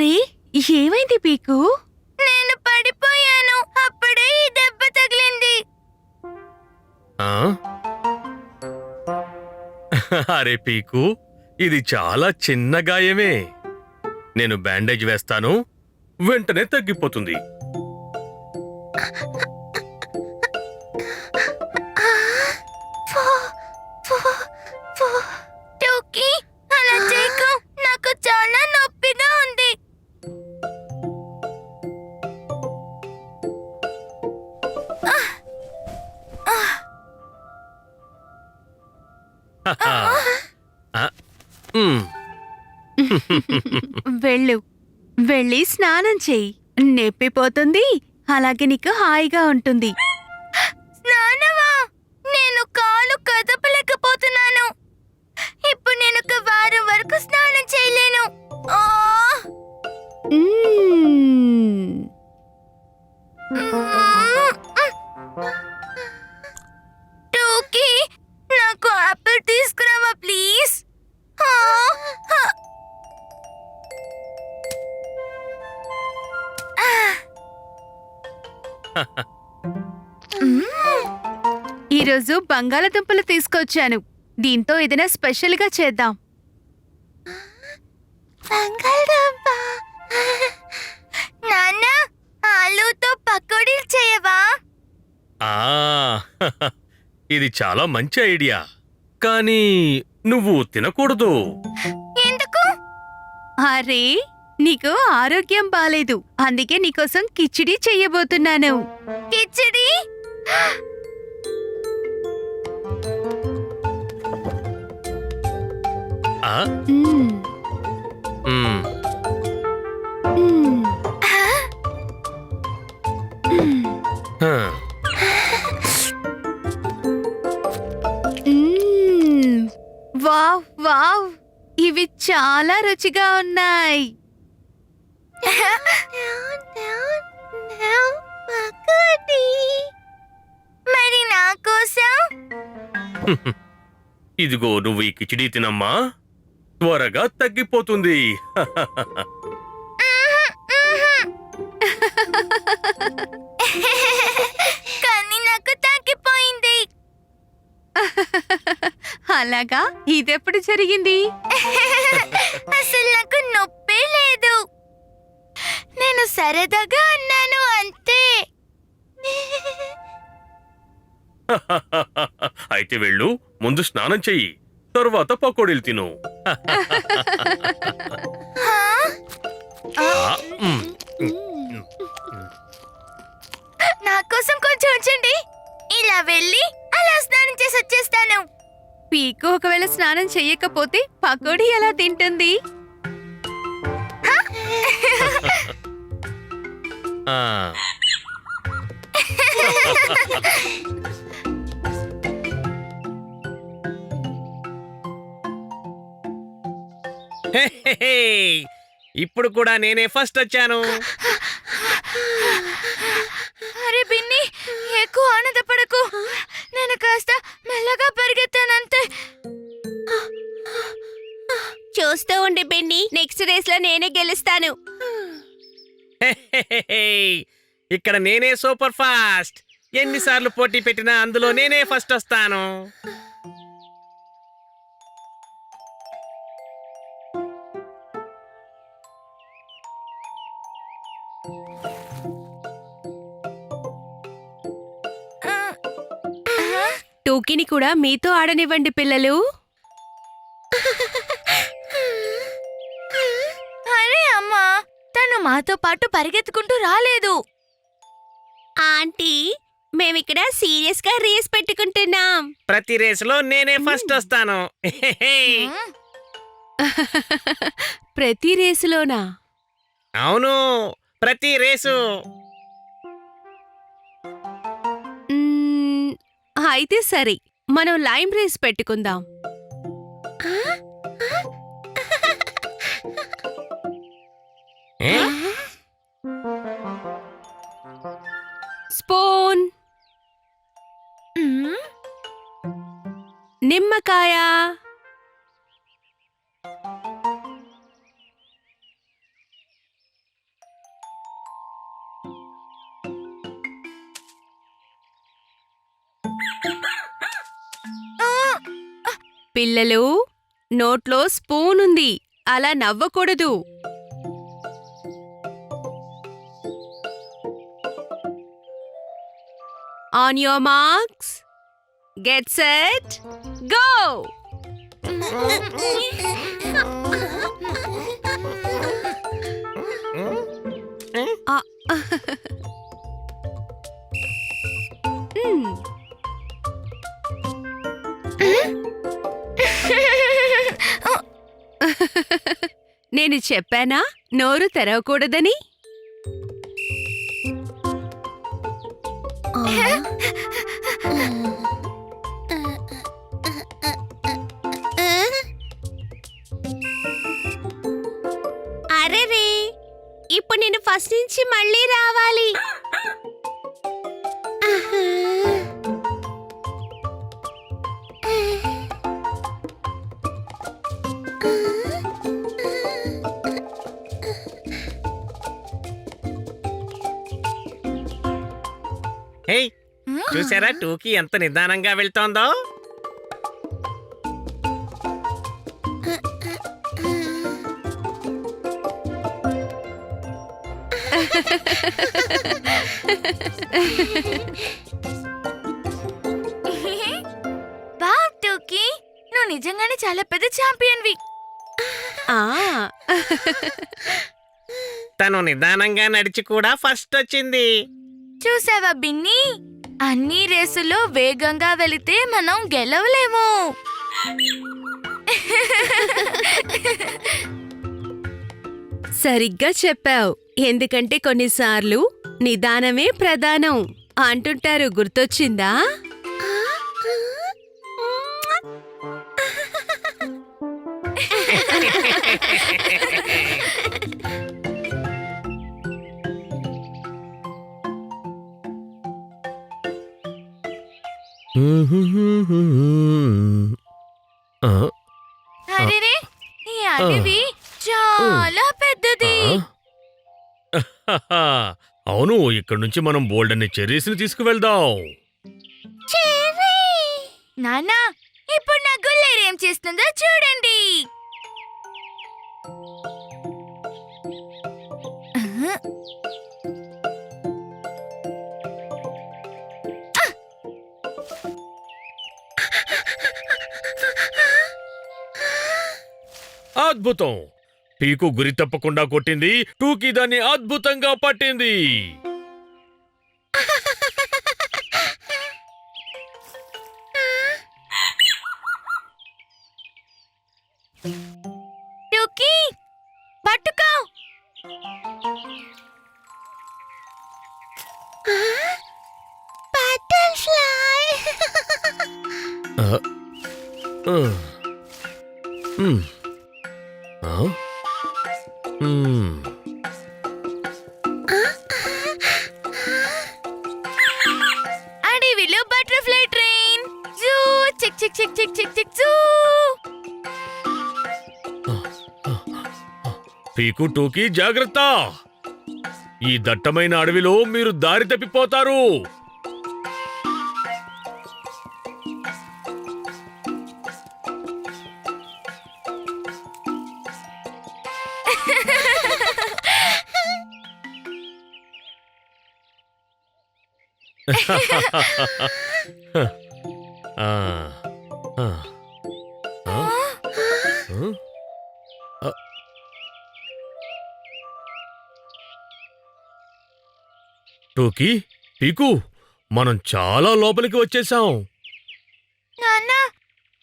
అరే, ఏమైంది పీకు? నేను పడిపోయాను. అప్పుడే ఈ దెబ్బ తగిలింది. ఆ? అరే పీకు, ఇది చాలా చిన్న గాయమే. నేను బ్యాండేజ్ వేస్తాను, వెంటనే తగ్గిపోతుంది. టోకీ, అలా చేయకు. నాకు చాలా నొప్పిగా ఉంది. ఆ, మ్. వెళ్ళు, వెళ్ళి స్నానం చెయ్యి. నొప్పిపోతుంది, అలాగే నీకు హాయిగా ఉంటుంది. స్నానమా? నేను కాలు కదపలేకపోతున్నాను. ఇప్పుడు నేను ఒక వారం వరకు స్నానం చేయలేను. ఆ! మ్మ్. టోకీ, నాకు ఆపిల్ తీసుకురావా ప్లీజ్? ఈరోజు బంగాళదుంపలు తీసుకొచ్చాను. దీంతో ఏదైనా స్పెషల్గా చేద్దాం. బంగాళదుంప. నాన్న, ఆలూతో పకోడీలు చేయవా? ఆ, ఇది చాలా మంచి ఐడియా. కానీ నువ్వు తినకూడదు. ఎందుకు? అరే, నీకు ఆరోగ్యం బాలేదు, అందుకే నీకోసం కిచిడి చెయ్యబోతున్నాను. కిచిడి? ఆ? మ్మ్. మ్. మ్మ్. హ. మ్మ్. వావ్ వావ్, ఇవి చాలా రుచిగా ఉన్నాయి. మరి నా కోసం? ఇదిగో నువ్వు ఈ కిచిడీ తినమ్మా, త్వరగా తగ్గిపోతుంది. కానీ నాకు తగ్గిపోయింది. అలాగా, ఇదెప్పుడు జరిగింది? అసలు నాకు నొప్పే లేదు. నేను సరదాగా అన్నాను అంతే. అయితే వెళ్ళు, ముందు స్నానం చెయ్యి, తరువాత పకోడీలు తిను. హా? ఆ, మ్. నా కోసం కొంచెం ఉంచండి. ఇలా వెళ్ళి అలా స్నానం చేసి వచ్చేస్తాను. పీకు ఒకవేళ స్నానం చెయ్యకపోతే పకోడీ ఎలా తింటుంది? ఆ. ఇప్పుడు కూడా నేనే ఫస్ట్ వచ్చాను. అరే బిన్ని, ఎక్కువ ఆనందపడకు. నేను కాస్త మెల్లగా పరిగెత్తానంతే. చూస్తూ ఉండి బెన్నీ, నెక్స్ట్ రేస్ లో నేనే గెలుస్తాను. ఇక్కడ నేనే సూపర్ ఫాస్ట్. ఎన్నిసార్లు పోటీ పెట్టినా అందులో నేనే ఫస్ట్ వస్తాను. టోకీని కూడా మీతో ఆడనివ్వండి పిల్లలు. అరే అమ్మా, తను మాతో పాటు పరిగెత్తుకుంటూ రాలేదు. ఆంటీ, మేమిక్కడ సీరియస్ గా రేస్ పెట్టుకుంటున్నాం. ప్రతి రేసులో నేనే ఫస్ట్ వస్తాను. ప్రతి రేసులోనా? అవును, ప్రతి రేసు. మ్మ్, అయితే సరే, మనం లైమ్ రేస్ పెట్టుకుందాం. ఏ? స్పూన్, నిమ్మకాయ, పిల్లలు, నోట్లో స్పూన్ ఉంది, అలా నవ్వకూడదు. On your marks, get set, go. నేను చెప్పానా నోరు తెరవకూడదని? అరెరే, ఇప్పుడు నేను ఫస్ట్ నుంచి మళ్ళీ రావాలి. హే, చూసారా టూకీ ఎంత నిదానంగా వెళ్తోందో? వావ్ టూకీ, నువ్వు నిజంగానే చాలా పెద్ద ఛాంపియన్వి. ఆ తను నిదానంగా నడిచి కూడా ఫస్ట్ వచ్చింది. చూసావా బిన్నీ, అన్ని రేసుల్లో వేగంగా వెళితే మనం గెలవలేము. సరిగ్గా చెప్పావు. ఎందుకంటే కొన్నిసార్లు నిదానమే ప్రధానం అంటుంటారు, గుర్తొచ్చిందా? అరేరే, ఈ అడవి చాలా పెద్దది. అవును, ఇక్కడ నుంచి మనం బోల్డన్ని చెర్రీస్ ని తీసుకువెళ్దాం. నాన్నా, ఇప్పుడు నా గుల్లేరు ఏం చేస్తుందో చూడండి. అద్భుతం! పీకు గురి తప్పకుండా కొట్టింది, టూకీ దాన్ని అద్భుతంగా పట్టింది. టూకీ, పట్టుకో. బటర్ఫ్లై. ఆ, ఆ, ఉమ్, ఆ, ఉమ్. అడవిలో బటర్ఫ్లై ట్రైన్. జూ చిక్ చిక్ చిక్ చిక్ చిక్ చిక్ జూ. పీకు, టూకీ జాగ్రత్త! ఈ దట్టమైన అడవిలో మీరు దారి తప్పిపోతారు. ఆ, ఆ, ఆ, ఆ. టోకీ, పీకు, మనం చాలా లోపలికి వచ్చేసాం. నాన్న,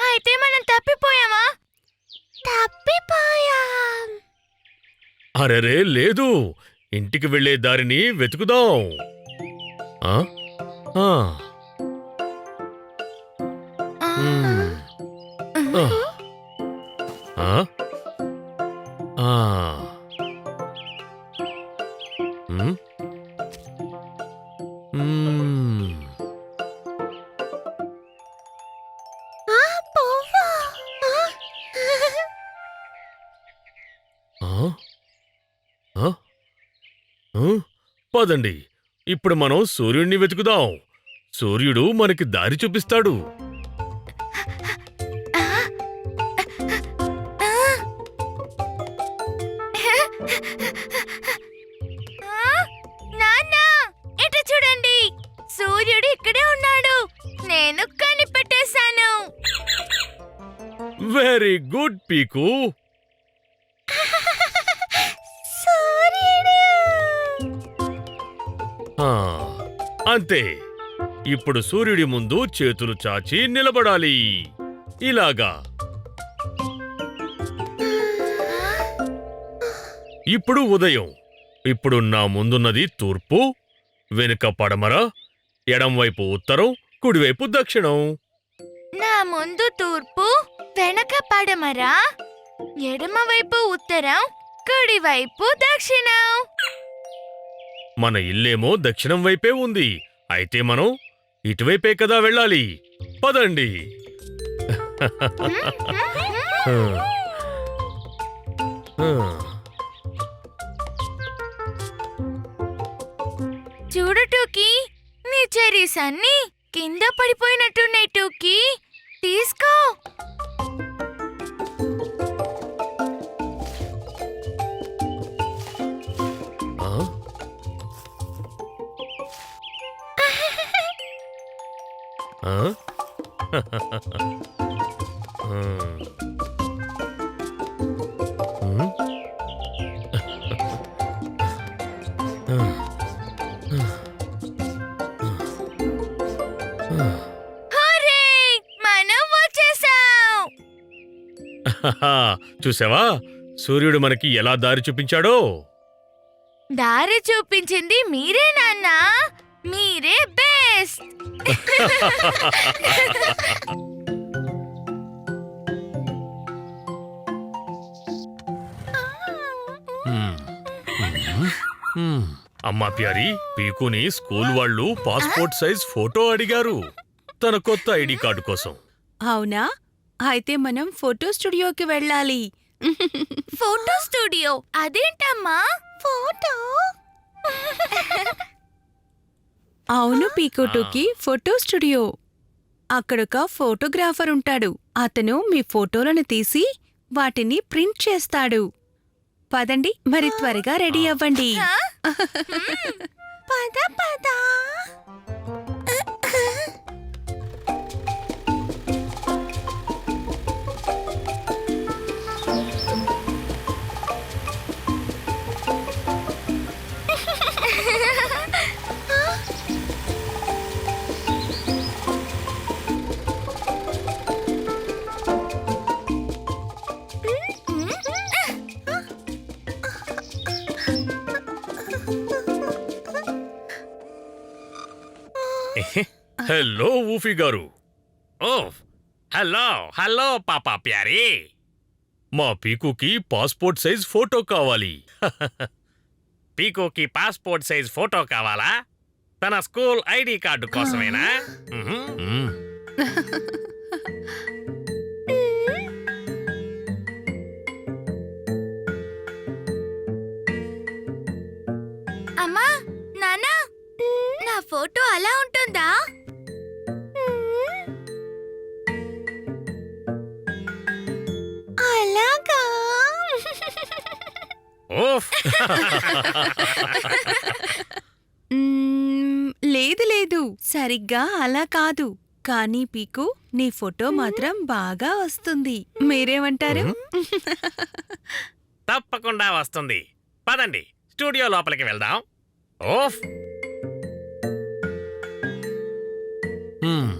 అయితే మనం తప్పిపోయామా? తప్పిపోయాం. అరెరే లేదు, ఇంటికి వెళ్ళే దారిని వెతుకుదాం. ఆ? ఆ. మ్మ్. ఆ. ఆ? ఆ. మ్మ్. మ్మ్. ఆ? ఆ? ఆ? పదండి, ఇప్పుడు మనం సూర్యుడిని వెతుకుదాం. సూర్యుడు మనకి దారి చూపిస్తాడు. నాన్న ఇటు చూడండి, సూర్యుడు ఇక్కడే ఉన్నాడు. నేను కనిపెట్టేశాను. వెరీ గుడ్ పీకు. సూర్యుడు. ఆ, అంతే. ఇప్పుడు సూర్యుడి ముందు చేతులు చాచి నిలబడాలి. ఇలాగా. ఇప్పుడు ఉదయం. ఇప్పుడు నా ముందున్నది తూర్పు, వెనుక పడమర, ఎడంవైపు ఉత్తరం, కుడివైపు దక్షిణం. నా ముందు తూర్పు, వెనక పడమర, ఎడమవైపు ఉత్తరం, కుడివైపు దక్షిణం. మన ఇల్లేమో దక్షిణం వైపే ఉంది. అయితే మనం ఇటువైపే కదా వెళ్ళాలి. పదండి. చూడు టూకీ, నీ చెరీస్ అన్ని కింద పడిపోయినట్టున్నాయి. టూకీ, తీసుకో. ఆ? ఆ? హూరే! మనం వచ్చేసాం. చూసావా, సూర్యుడు మనకి ఎలా దారి చూపించాడో. దారి చూపించింది మీరే నాన్న. మీరే బెస్ట్. అమ్మా ప్యారి, పీకుని స్కూల్ వాళ్ళు పాస్పోర్ట్ సైజ్ ఫోటో అడిగారు తన కొత్త ఐడి కార్డు కోసం. అవునా? అయితే మనం ఫోటో స్టూడియోకి వెళ్ళాలి. ఫోటో స్టూడియో అదేంటమ్మా? ఫోటో అవును పీకోటోకి, ఫోటో స్టూడియో. అక్కడొక ఫోటోగ్రాఫర్ ఉంటాడు. అతను మీ ఫోటోలను తీసి వాటిని ప్రింట్ చేస్తాడు. పదండి, మరి త్వరగా రెడీ అవ్వండి. పద పద. హలో ఊఫీ గారు. ఓ హలో హలో పాపా ప్యారీ. మా పీకుకి పాస్పోర్ట్ సైజ్ ఫోటో కావాలి. పీకోకి పాస్పోర్ట్ సైజ్ ఫోటో కావాలా? తన స్కూల్ ఐడి కార్డు కోసమేనా? మ్మ్. అమ్మా, నాన్న, నా ఫోటో అలా ఉంటుందా? అలాగా. ఓఫ్. లేదు లేదు, సరిగ్గా అలా కాదు. కానీ పీకు, నీ ఫోటో మాత్రం బాగా వస్తుంది. మీరేమంటారు? తప్పకుండా వస్తుంది. పదండి, స్టూడియో లోపలికి వెళ్దాం. ఓఫ్. మ్మ్.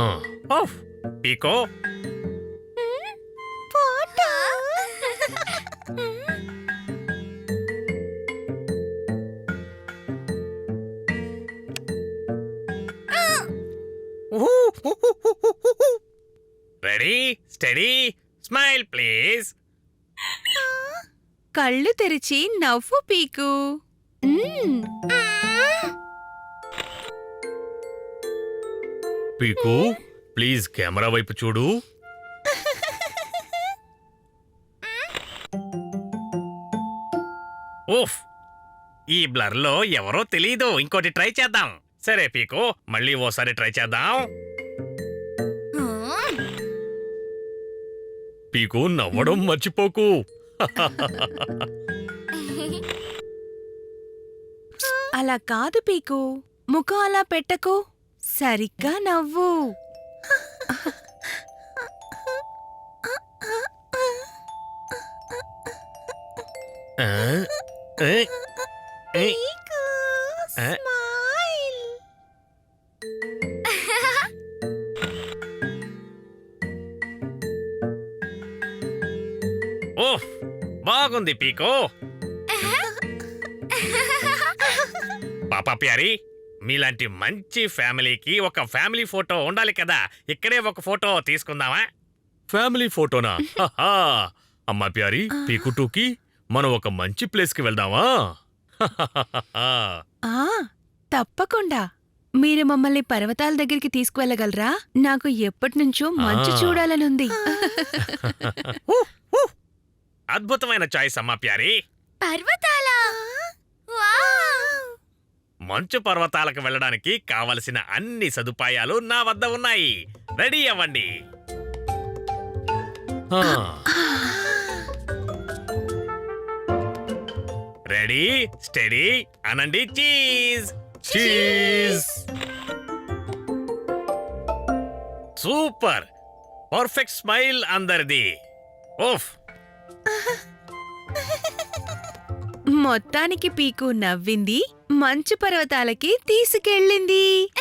ఆ, ఓఫ్. పీకో, photo. Ready, steady, smile please. కళ్ళు తెరిచి నవ్వు పీకు. పీకు, ప్లీజ్ కెమెరా వైపు చూడు. ఓఫ్. ఈ బ్లర్లో ఎవరో తెలీదు. ఇంకోటి ట్రై చేద్దాం. సరే పీకో, మళ్ళీ ఓసారి ట్రై చేద్దాం. పీకు నవ్వడం మర్చిపోకు. అలా కాదు పీకు, ముఖం అలా పెట్టకు, సరిగ్గా నవ్వు. ఆ? ఏ? ఏ? ఆ? ఓహ్ బాగుంది పీకో. పాపా ప్యారీ, మీలాంటి మంచి ఫ్యామిలీకి ఒక ఫ్యామిలీ ఫోటో ఉండాలి కదా. ఇక్కడే ఒక ఫోటో తీసుకుందామా? ఫ్యామిలీ ఫోటోనా? హహా. అమ్మా ప్యారీ, పీకు టూకి మనం ఒక మంచి ప్లేస్కి వెళ్దామా? ఆ తప్పకుండా. మీరు మమ్మల్ని పర్వతాల దగ్గరికి తీసుకువెళ్ళగలరా? నాకు ఎప్పటినుంచో మంచు చూడాలనుంది. అద్భుతమైన చాయిస్ అమ్మా ప్యారీ. పర్వతాలా? వావ్! మంచు పర్వతాలకు వెళ్ళడానికి కావలసిన అన్ని సదుపాయాలు నా వద్ద ఉన్నాయి. రెడీ అవ్వండి. ఆ. రెడీ స్టడీ అనండి. Cheese. Cheese. Super. Perfect smile అందరిది. ఓఫ్. మొత్తానికి పీకు నవ్వింది, మంచు పర్వతాలకి తీసుకెళ్ళింది.